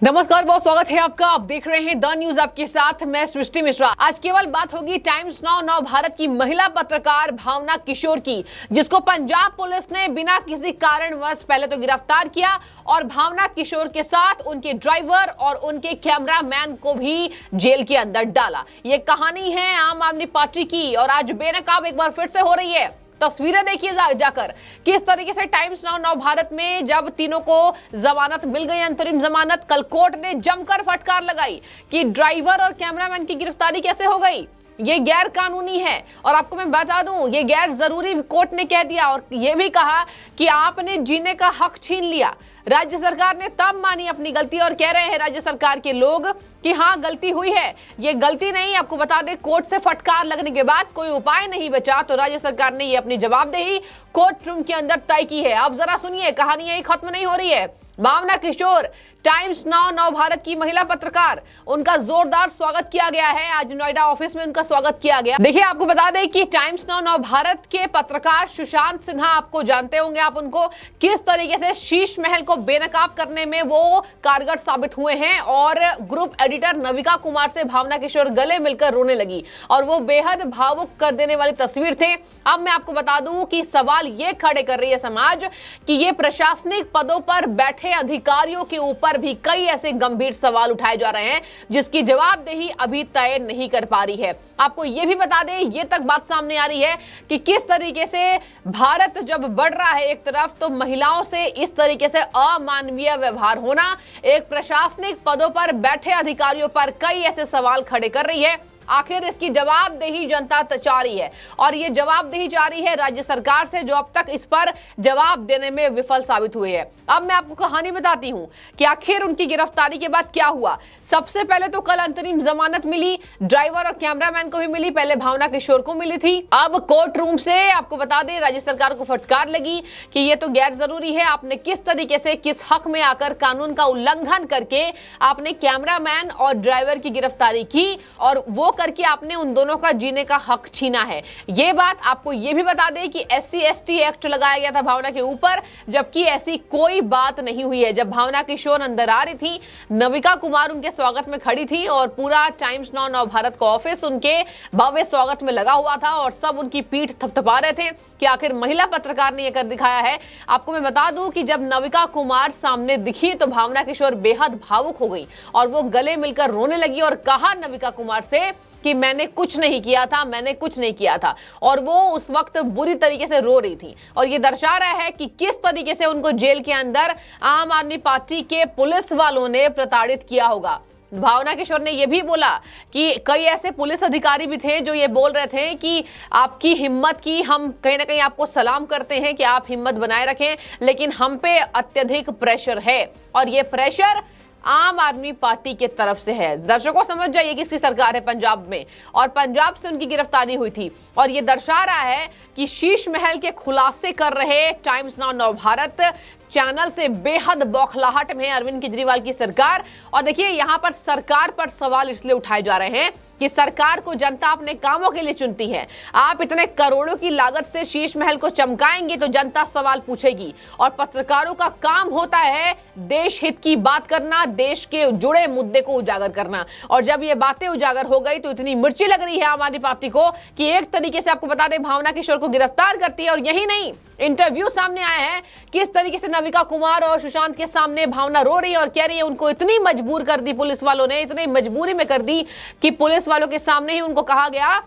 नमस्कार, बहुत स्वागत है आपका। आप देख रहे हैं द न्यूज, आपके साथ मैं सृष्टि मिश्रा। आज केवल बात होगी टाइम्स नाउ नव भारत की महिला पत्रकार भावना किशोर की, जिसको पंजाब पुलिस ने बिना किसी कारणवश पहले तो गिरफ्तार किया और भावना किशोर के साथ उनके ड्राइवर और उनके कैमरामैन को भी जेल के अंदर डाला। ये कहानी है आम आदमी पार्टी की और आज बेनकाब एक बार फिर से हो रही है। तस्वीरें देखिए जाकर किस तरीके से टाइम्स नाउ नव भारत में जब तीनों को जमानत मिल गई, अंतरिम जमानत, कल कोर्ट ने जमकर फटकार लगाई कि ड्राइवर और कैमरामैन की गिरफ्तारी कैसे हो गई, ये गैर कानूनी है। और आपको मैं बता दूं, ये गैर जरूरी कोर्ट ने कह दिया और ये भी कहा कि आपने जीने का हक छीन लिया। राज्य सरकार ने तब मानी अपनी गलती और कह रहे हैं राज्य सरकार के लोग कि हाँ गलती हुई है। ये गलती नहीं, आपको बता दें, कोर्ट से फटकार लगने के बाद कोई उपाय नहीं बचा तो राज्य सरकार ने ये अपनी जवाबदेही कोर्ट रूम के अंदर तय की है। अब जरा सुनिए, कहानी यही खत्म नहीं हो रही है। भावना किशोर टाइम्स नाउ नव भारत की महिला पत्रकार, उनका जोरदार स्वागत किया गया है। आज नोएडा ऑफिस में उनका स्वागत किया गया। देखिए, आपको बता दें कि टाइम्स नाउ नव भारत के पत्रकार सुशांत सिन्हा, आपको जानते होंगे आप उनको, किस तरीके से शीश महल को बेनकाब करने में वो कारगर साबित हुए हैं। और ग्रुप एडिटर नविका कुमार से भावना किशोर गले मिलकर रोने लगी और वो बेहद भावुक कर देने वाली तस्वीर थे। अब मैं आपको बता दूं कि सवाल ये खड़े कर रही है समाज कि ये प्रशासनिक पदों पर बैठे अधिकारियों के ऊपर भी कई ऐसे गंभीर सवाल उठाए जा रहे हैं जिसकी जवाबदेही अभी तय नहीं कर पा रही है। आपको यह भी बता दें, ये तक बात सामने आ रही है कि किस तरीके से भारत जब बढ़ रहा है एक तरफ, तो महिलाओं से इस तरीके से अमानवीय व्यवहार होना एक प्रशासनिक पदों पर बैठे अधिकारियों पर कई ऐसे सवाल खड़े कर रही है। आखिर इसकी जवाबदेही जनता चाह रही है और ये जवाबदेही चाह रही है राज्य सरकार से, जो अब तक इस पर जवाब देने में विफल साबित हुई है। अब मैं आपको कहानी बताती हूं कि आखिर उनकी गिरफ्तारी के बाद क्या हुआ। सबसे पहले तो कल अंतरिम जमानत मिली, ड्राइवर और कैमरामैन को भी मिली, पहले भावना किशोर को मिली थी। अब कोर्ट रूम से आपको बता दें राज्य सरकार को फटकार लगी कि ये तो गैर जरूरी है, आपने किस तरीके से किस हक में आकर कानून का उल्लंघन करके आपने कैमरामैन और ड्राइवर की गिरफ्तारी की और वो करके आपने उन दोनों का जीने का हक छीना है। ये बात आपको ये भी बता दें कि SC/ST एक्ट लगाया गया था भावना के ऊपर, जबकि ऐसी कोई बात नहीं हुई है। जब भावना किशोर अंदर आ रही थी, नविका कुमार उनके स्वागत में खड़ी थी और पूरा टाइम्स नाउ नव भारत का ऑफिस उनके भव्य स्वागत में लगा हुआ था और सब उनकी पीठ थपथपा रहे थे कि आखिर महिला पत्रकार ने यह कर दिखाया है। आपको मैं बता दूं कि जब नविका कुमार सामने दिखी तो भावना किशोर बेहद भावुक हो गई और वो गले मिलकर रोने लगी और कहा नविका कुमार से कि मैंने कुछ नहीं किया था, मैंने कुछ नहीं किया था। और वो उस वक्त बुरी तरीके से रो रही थी और ये दर्शा रहा है कि किस तरीके से उनको जेल के अंदर आम आदमी पार्टी के पुलिस वालों ने प्रताड़ित किया होगा। भावना किशोर ने यह भी बोला कि कई ऐसे पुलिस अधिकारी भी थे जो ये बोल रहे थे कि आपकी हिम्मत की हम कहीं ना कहीं आपको सलाम करते हैं कि आप हिम्मत बनाए रखें, लेकिन हम पे अत्यधिक प्रेशर है और ये प्रेशर आम आदमी पार्टी के तरफ से है। दर्शकों समझ जाइए किसकी सरकार है पंजाब में और पंजाब से उनकी गिरफ्तारी हुई थी और ये दर्शा रहा है कि शीश महल के खुलासे कर रहे टाइम्स नाउ नव भारत चैनल से बेहद बौखलाहट में है अरविंद केजरीवाल की सरकार। और देखिए, यहाँ पर सरकार पर सवाल इसलिए उठाए जा रहे हैं कि सरकार को जनता अपने कामों के लिए चुनती है। आप इतने करोड़ों की लागत से शीश महल को चमकाएंगे तो जनता सवाल पूछेगी और पत्रकारों का काम होता है देश हित की बात करना, देश के जुड़े मुद्दे को उजागर करना। और जब ये बातें उजागर हो गई तो इतनी मिर्ची लग रही है आम आदमी पार्टी को कि एक तरीके से आपको बता दें भावना किशोर को गिरफ्तार करती है। और यही नहीं, इंटरव्यू सामने आया है किस तरीके से नविका कुमार और सुशांत के सामने भावना रो रही है और कह रही है उनको इतनी मजबूर कर दी पुलिस वालों ने, इतनी मजबूरी में कर दी कि पुलिस वालों के सामने ही उनको कहा गया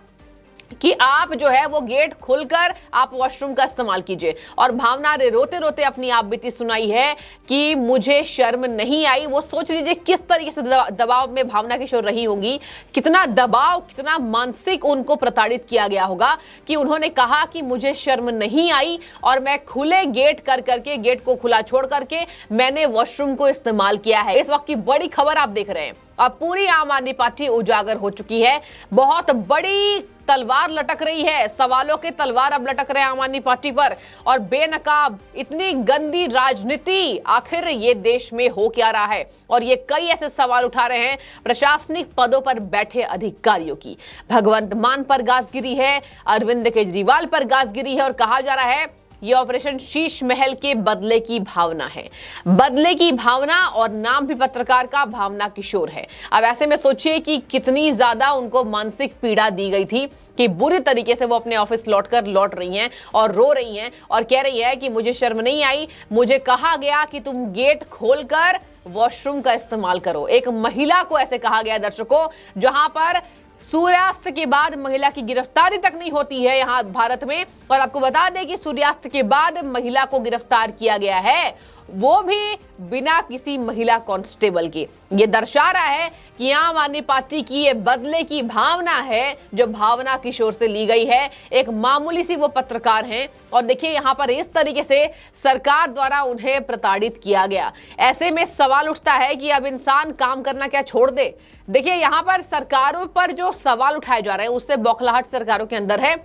कि आप जो है वो गेट खोलकर आप वॉशरूम का इस्तेमाल कीजिए। और भावना ने रोते रोते अपनी आप बीती सुनाई है कि मुझे शर्म नहीं आई। वो सोच लीजिए किस तरीके से दबाव में भावना किशोर रही होंगी, कितना दबाव, कितना मानसिक उनको प्रताड़ित किया गया होगा कि उन्होंने कहा कि मुझे शर्म नहीं आई और मैं खुले गेट कर करके, गेट को खुला छोड़ करके मैंने वॉशरूम को इस्तेमाल किया है। इस वक्त की बड़ी खबर आप देख रहे हैं। अब पूरी आम आदमी पार्टी उजागर हो चुकी है, बहुत बड़ी तलवार लटक रही है, सवालों के तलवार अब लटक रहे हैं आम आदमी पार्टी पर। और बेनकाब इतनी गंदी राजनीति आखिर ये देश में हो क्या रहा है। और ये कई ऐसे सवाल उठा रहे हैं प्रशासनिक पदों पर बैठे अधिकारियों की। भगवंत मान पर गाज गिरी है, अरविंद केजरीवाल पर गाज गिरी है और कहा जा रहा है ये ऑपरेशन शीश महल के बदले की भावना है। बदले की भावना, और नाम भी पत्रकार का भावना किशोर है। अब ऐसे में सोचिए कि कितनी ज्यादा उनको मानसिक पीड़ा दी गई थी कि बुरी तरीके से वो अपने ऑफिस लौट रही हैं और रो रही हैं और कह रही है कि मुझे शर्म नहीं आई, मुझे कहा गया कि तुम गेट खोलकर वॉशरूम का इस्तेमाल करो। एक महिला को ऐसे कहा गया दर्शकों, जहां पर सूर्यास्त के बाद महिला की गिरफ्तारी तक नहीं होती है यहां भारत में। और आपको बता दें कि सूर्यास्त के बाद महिला को गिरफ्तार किया गया है, वो भी बिना किसी महिला कांस्टेबल के। ये दर्शा रहा है कि आम आदमी पार्टी की ये बदले की भावना है, जो भावना किशोर से ली गई है। एक मामूली सी वो पत्रकार हैं और देखिए यहां पर इस तरीके से सरकार द्वारा उन्हें प्रताड़ित किया गया। ऐसे में सवाल उठता है कि अब इंसान काम करना क्या छोड़ दे। देखिए यहां पर सरकारों पर जो सवाल उठाए जा रहे हैं उससे बौखलाहट सरकारों के अंदर है।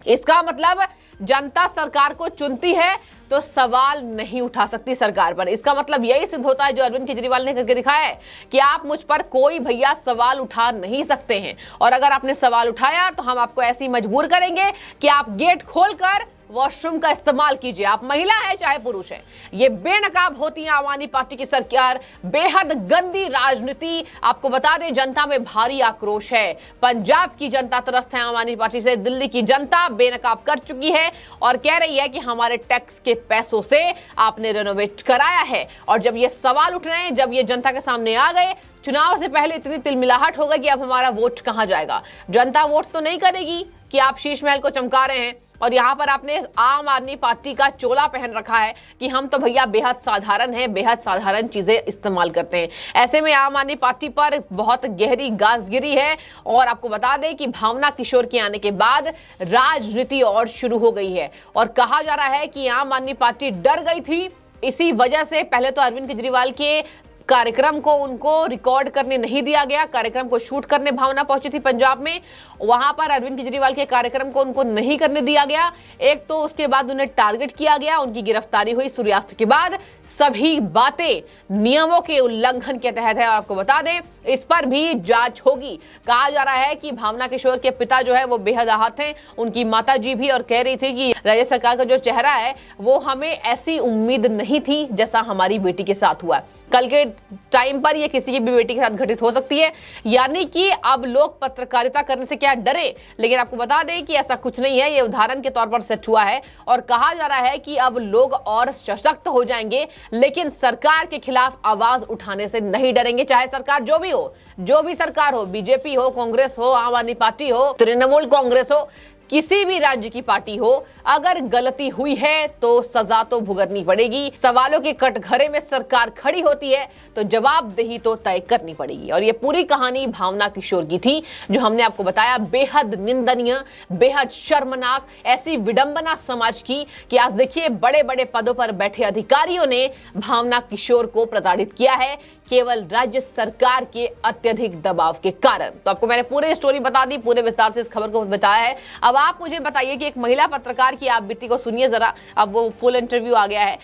इसका मतलब जनता सरकार को चुनती है तो सवाल नहीं उठा सकती सरकार पर। इसका मतलब यही सिद्ध होता है जो अरविंद केजरीवाल ने करके दिखाया है कि आप मुझ पर कोई भैया सवाल उठा नहीं सकते हैं, और अगर आपने सवाल उठाया तो हम आपको ऐसे ही मजबूर करेंगे कि आप गेट खोलकर वॉशरूम का इस्तेमाल कीजिए। आप महिला है चाहे पुरुष है। ये बेनकाब होती है आम आदमी पार्टी की सरकार, बेहद गंदी राजनीति। आपको बता दें जनता में भारी आक्रोश है। पंजाब की जनता त्रस्त है आम आदमी पार्टी से, दिल्ली की जनता बेनकाब कर चुकी है और कह रही है कि हमारे टैक्स के पैसों से आपने रेनोवेट कराया है। और जब ये सवाल उठ रहे हैं, जब ये जनता के सामने आ गए, चुनाव से पहले इतनी तिलमिलाहट हो गई कि अब हमारा वोट कहां जाएगा। जनता वोट तो नहीं करेगी कि आप शीश महल को चमका रहे हैं और यहां पर आपने आम आदमी पार्टी का चोला पहन रखा है कि हम तो भैया बेहद साधारण हैं, बेहद साधारण चीजें इस्तेमाल करते हैं। ऐसे में आम आदमी पार्टी पर बहुत गहरी गाज गिरी है। और आपको बता दें कि भावना किशोर के आने के बाद राजनीति और शुरू हो गई है और कहा जा रहा है कि आम आदमी पार्टी डर गई थी। इसी वजह से पहले तो अरविंद केजरीवाल के कार्यक्रम को उनको रिकॉर्ड करने नहीं दिया गया। कार्यक्रम को शूट करने भावना पहुंची थी पंजाब में, वहां पर अरविंद केजरीवाल के कार्यक्रम को उनको नहीं करने दिया गया। एक तो उसके बाद उन्हें टारगेट किया गया, उनकी गिरफ्तारी हुई सूर्यास्त के बाद। सभी बातें नियमों के उल्लंघन के तहत है और आपको बता दें इस पर भी जांच होगी। कहा जा रहा है कि भावना किशोर के पिता जो है वो बेहद आहत हैं, उनकी माता जी भी, और कह रही थी कि राज्य सरकार का जो चेहरा है वो हमें ऐसी उम्मीद नहीं थी जैसा हमारी बेटी के साथ हुआ। कल के टाइम पर ये किसी की भी बेटी के साथ घटित हो सकती है। यानी कि अब लोग पत्रकारिता करने से क्या डरे, लेकिन आपको बता दें कि ऐसा कुछ नहीं है। ये उदाहरण के तौर पर सेट हुआ है और कहा जा रहा है कि अब लोग और सशक्त हो जाएंगे, लेकिन सरकार के खिलाफ आवाज उठाने से नहीं डरेंगे। चाहे सरकार जो भी हो, जो भी सरकार हो, बीजेपी हो, कांग्रेस हो, आम आदमी पार्टी हो, तृणमूल कांग्रेस हो, किसी भी राज्य की पार्टी हो, अगर गलती हुई है तो सजा तो भुगतनी पड़ेगी। सवालों के कटघरे में सरकार खड़ी होती है तो जवाबदेही तो तय करनी पड़ेगी। और ये पूरी कहानी भावना किशोर की थी, जो हमने आपको बताया बेहद निंदनीय, बेहद शर्मनाक, ऐसी विडंबना समाज की कि आज देखिए बड़े बड़े पदों पर बैठे अधिकारियों ने भावना किशोर को प्रताड़ित किया है, केवल राज्य सरकार के अत्यधिक दबाव के कारण। तो आपको मैंने पूरी स्टोरी बता दी, पूरे विस्तार से इस खबर को बताया है। अब आप मुझे बताइए कि एक महिला पत्रकार की आप बीती को सुनिए जरा। अब वो फुल इंटरव्यू आ गया है,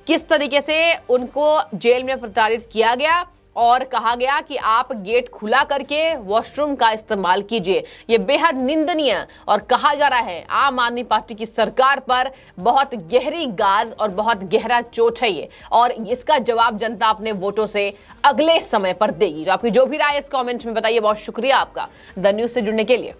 किस तरीके से उनको जेल में प्रताड़ित किया गया और कहा गया कि आप गेट खुला करके वॉशरूम का इस्तेमाल कीजिए। यह बेहद निंदनीय और कहा जा रहा है आम आदमी पार्टी की सरकार पर बहुत गहरी गाज और बहुत गहरा चोट है ये, और इसका जवाब जनता अपने वोटों से अगले समय पर देगी। जो आपकी जो भी राय इस कमेंट में बताइए। बहुत शुक्रिया आपका द न्यूज़ से जुड़ने के लिए।